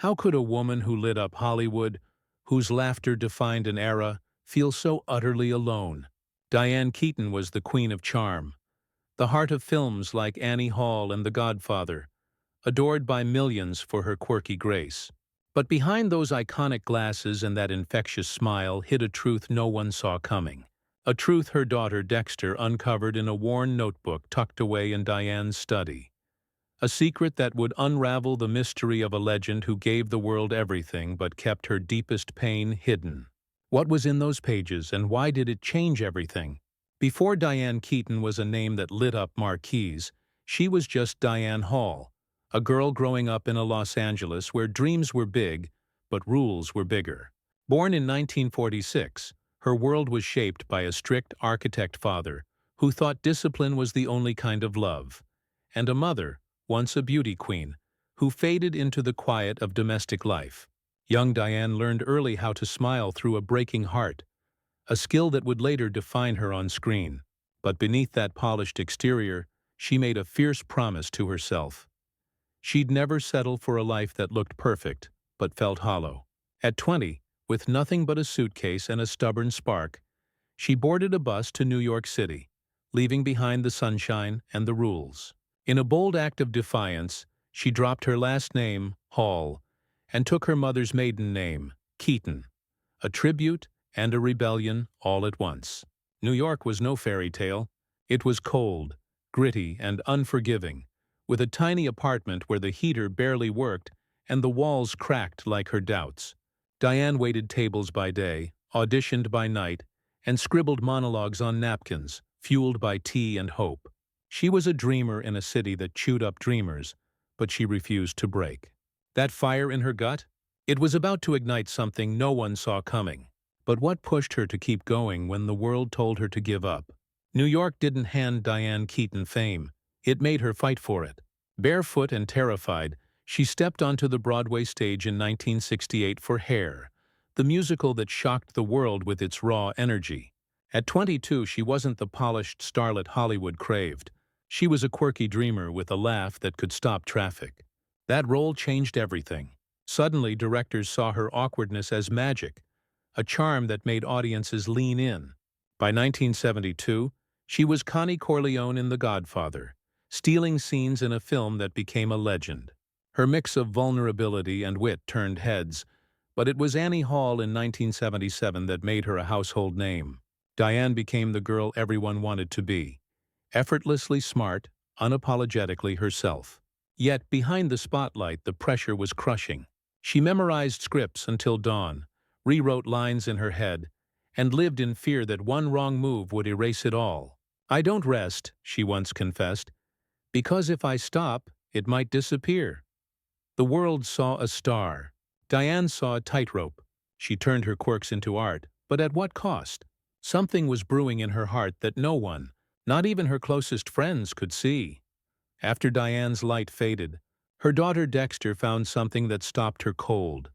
How could a woman who lit up Hollywood, whose laughter defined an era, feel so utterly alone? Diane Keaton was the queen of charm, the heart of films like Annie Hall and The Godfather, adored by millions for her quirky grace. But behind those iconic glasses and that infectious smile hid a truth no one saw coming. A truth her daughter Dexter uncovered in a worn notebook tucked away in Diane's study. A secret that would unravel the mystery of a legend who gave the world everything but kept her deepest pain hidden. What was in those pages, and why did it change everything? Before Diane Keaton was a name that lit up marquees, she was just Diane Hall, a girl growing up in a Los Angeles where dreams were big, but rules were bigger. Born in 1946, her world was shaped by a strict architect father who thought discipline was the only kind of love, and a mother, once a beauty queen, who faded into the quiet of domestic life. Young Diane learned early how to smile through a breaking heart, a skill that would later define her on screen. But beneath that polished exterior, she made a fierce promise to herself. She'd never settle for a life that looked perfect, but felt hollow. At 20, with nothing but a suitcase and a stubborn spark, she boarded a bus to New York City, leaving behind the sunshine and the rules. In a bold act of defiance, she dropped her last name, Hall, and took her mother's maiden name, Keaton, a tribute and a rebellion all at once. New York was no fairy tale. It was cold, gritty, and unforgiving, with a tiny apartment where the heater barely worked and the walls cracked like her doubts. Diane waited tables by day, auditioned by night, and scribbled monologues on napkins, fueled by tea and hope. She was a dreamer in a city that chewed up dreamers, but she refused to break. That fire in her gut? It was about to ignite something no one saw coming. But what pushed her to keep going when the world told her to give up? New York didn't hand Diane Keaton fame. It made her fight for it. Barefoot and terrified, she stepped onto the Broadway stage in 1968 for Hair, the musical that shocked the world with its raw energy. At 22, she wasn't the polished starlet Hollywood craved. She was a quirky dreamer with a laugh that could stop traffic. That role changed everything. Suddenly, directors saw her awkwardness as magic, a charm that made audiences lean in. By 1972, she was Connie Corleone in The Godfather, stealing scenes in a film that became a legend. Her mix of vulnerability and wit turned heads, but it was Annie Hall in 1977 that made her a household name. Diane became the girl everyone wanted to be, effortlessly smart, unapologetically herself. Yet behind the spotlight, the pressure was crushing. She memorized scripts until dawn, rewrote lines in her head, and lived in fear that one wrong move would erase it all. "I don't rest," she once confessed, "because if I stop, it might disappear." The world saw a star. Diane saw a tightrope. She turned her quirks into art, but at what cost? Something was brewing in her heart that no one, not even her closest friends, could see. After Diane's light faded, her daughter Dexter found something that stopped her cold.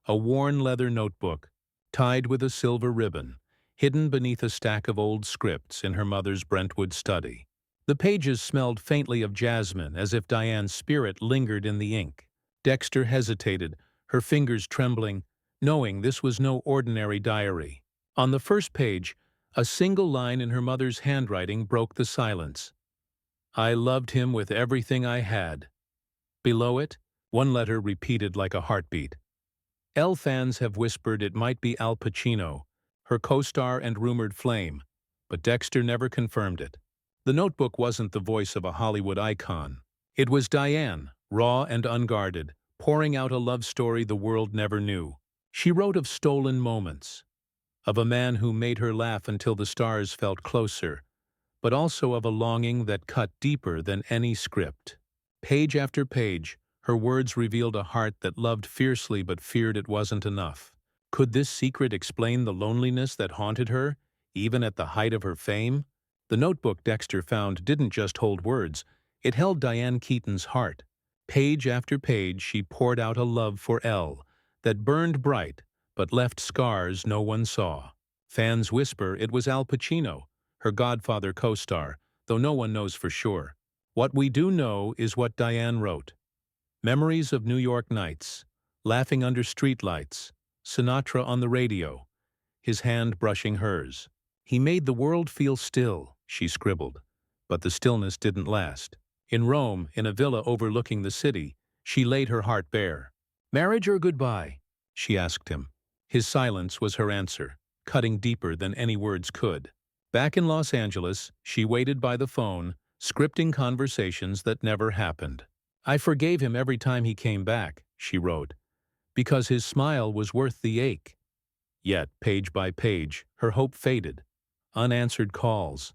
A worn leather notebook, tied with a silver ribbon, hidden beneath a stack of old scripts in her mother's Brentwood study. The pages smelled faintly of jasmine, as if Diane's spirit lingered in the ink. Dexter hesitated, her fingers trembling, knowing this was no ordinary diary. On the first page, a single line in her mother's handwriting broke the silence. "I loved him with everything I had." Below it, one letter repeated like a heartbeat. Elle fans have whispered it might be Al Pacino, her co-star and rumored flame, but Dexter never confirmed it. The notebook wasn't the voice of a Hollywood icon. It was Diane, raw and unguarded, pouring out a love story the world never knew. She wrote of stolen moments, of a man who made her laugh until the stars felt closer, but also of a longing that cut deeper than any script. Page after page, her words revealed a heart that loved fiercely but feared it wasn't enough. Could this secret explain the loneliness that haunted her, even at the height of her fame? The notebook Dexter found didn't just hold words, it held Diane Keaton's heart. Page after page, she poured out a love for Elle that burned bright but left scars no one saw. Fans whisper it was Al Pacino, her Godfather co-star, though no one knows for sure. What we do know is what Diane wrote. Memories of New York nights, laughing under streetlights, Sinatra on the radio, his hand brushing hers. "He made the world feel still," she scribbled, but the stillness didn't last. In Rome, in a villa overlooking the city, she laid her heart bare. "Marriage or goodbye?" she asked him. His silence was her answer, cutting deeper than any words could. Back in Los Angeles, she waited by the phone, scripting conversations that never happened. "I forgave him every time he came back," she wrote, "because his smile was worth the ache." Yet, page by page, her hope faded. Unanswered calls,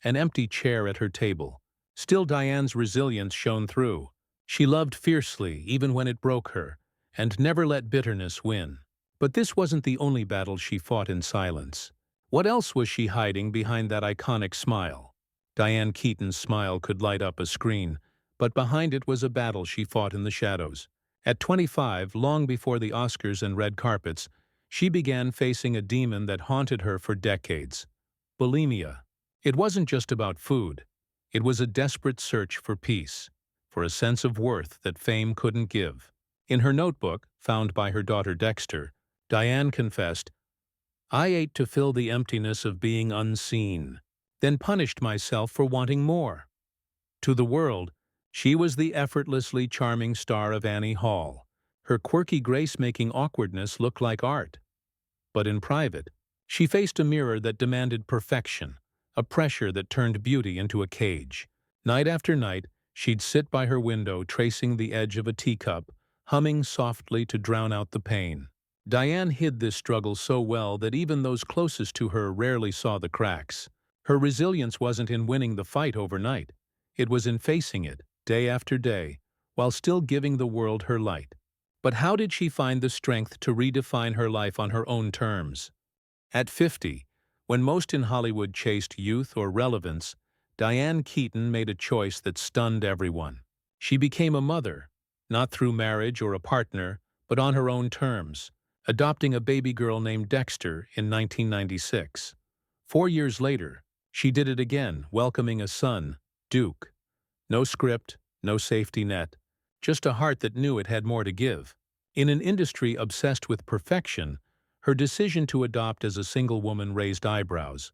an empty chair at her table. Still, Diane's resilience shone through. She loved fiercely even when it broke her, and never let bitterness win. But this wasn't the only battle she fought in silence. What else was she hiding behind that iconic smile? Diane Keaton's smile could light up a screen, but behind it was a battle she fought in the shadows. At 25, long before the Oscars and red carpets, she began facing a demon that haunted her for decades: bulimia. It wasn't just about food. It was a desperate search for peace, for a sense of worth that fame couldn't give. In her notebook, found by her daughter Dexter, Diane confessed, "I ate to fill the emptiness of being unseen, then punished myself for wanting more." To the world, she was the effortlessly charming star of Annie Hall. Her quirky grace-making awkwardness looked like art. But in private, she faced a mirror that demanded perfection, a pressure that turned beauty into a cage. Night after night, she'd sit by her window tracing the edge of a teacup, humming softly to drown out the pain. Diane hid this struggle so well that even those closest to her rarely saw the cracks. Her resilience wasn't in winning the fight overnight. It was in facing it, day after day, while still giving the world her light. But how did she find the strength to redefine her life on her own terms? At 50, when most in Hollywood chased youth or relevance, Diane Keaton made a choice that stunned everyone. She became a mother, not through marriage or a partner, but on her own terms, adopting a baby girl named Dexter in 1996. 4 years later, she did it again, welcoming a son, Duke. No script, no safety net, just a heart that knew it had more to give. In an industry obsessed with perfection, her decision to adopt as a single woman raised eyebrows.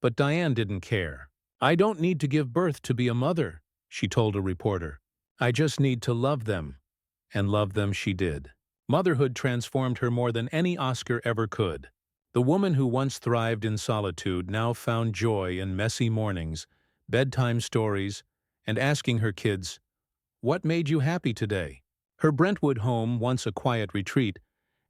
But Diane didn't care. "I don't need to give birth to be a mother," she told a reporter. "I just need to love them." And love them she did. Motherhood transformed her more than any Oscar ever could. The woman who once thrived in solitude now found joy in messy mornings, bedtime stories, and asking her kids, "What made you happy today?" Her Brentwood home, once a quiet retreat,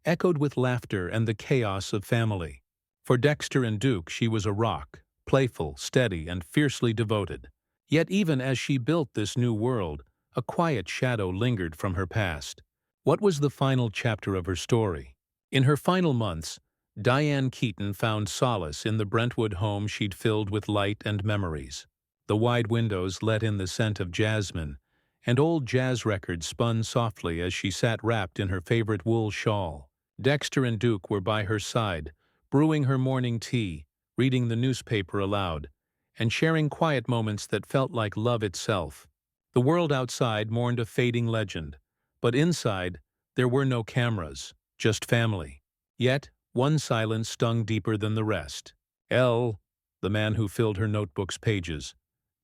echoed with laughter and the chaos of family. For Dexter and Duke, she was a rock, playful, steady, and fiercely devoted. Yet even as she built this new world, a quiet shadow lingered from her past. What was the final chapter of her story? In her final months, Diane Keaton found solace in the Brentwood home she'd filled with light and memories. The wide windows let in the scent of jasmine, and old jazz records spun softly as she sat wrapped in her favorite wool shawl. Dexter and Duke were by her side, brewing her morning tea, reading the newspaper aloud, and sharing quiet moments that felt like love itself. The world outside mourned a fading legend, but inside there were no cameras, just family. Yet, one silence stung deeper than the rest. L, the man who filled her notebook's pages,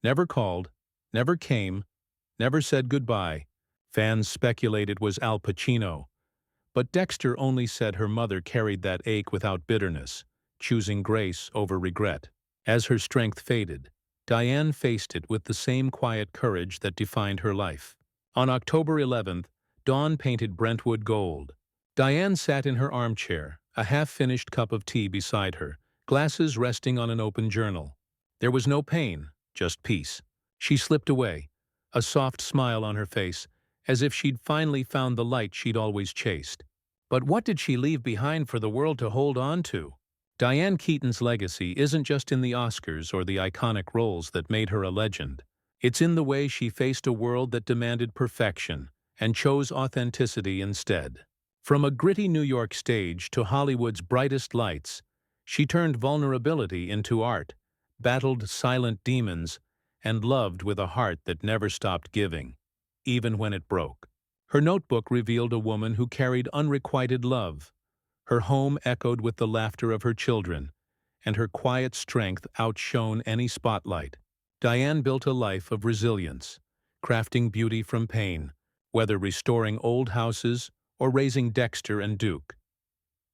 never called, never came, never said goodbye. Fans speculate it was Al Pacino, but Dexter only said her mother carried that ache without bitterness, choosing grace over regret. As her strength faded, Diane faced it with the same quiet courage that defined her life. On October 11th, dawn painted Brentwood gold. Diane sat in her armchair, a half-finished cup of tea beside her, glasses resting on an open journal. There was no pain, just peace. She slipped away, a soft smile on her face, as if she'd finally found the light she'd always chased. But what did she leave behind for the world to hold on to? Diane Keaton's legacy isn't just in the Oscars or the iconic roles that made her a legend. It's in the way she faced a world that demanded perfection and chose authenticity instead. From a gritty New York stage to Hollywood's brightest lights, she turned vulnerability into art, battled silent demons, and loved with a heart that never stopped giving, even when it broke. Her notebook revealed a woman who carried unrequited love. Her home echoed with the laughter of her children, and her quiet strength outshone any spotlight. Diane built a life of resilience, crafting beauty from pain, whether restoring old houses or raising Dexter and Duke.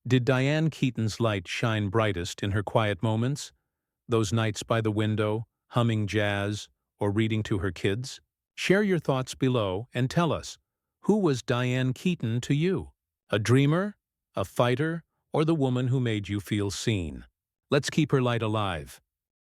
Did Diane Keaton's light shine brightest in her quiet moments? Those nights by the window, humming jazz, or reading to her kids? Share your thoughts below and tell us, who was Diane Keaton to you? A dreamer, a fighter, or the woman who made you feel seen? Let's keep her light alive.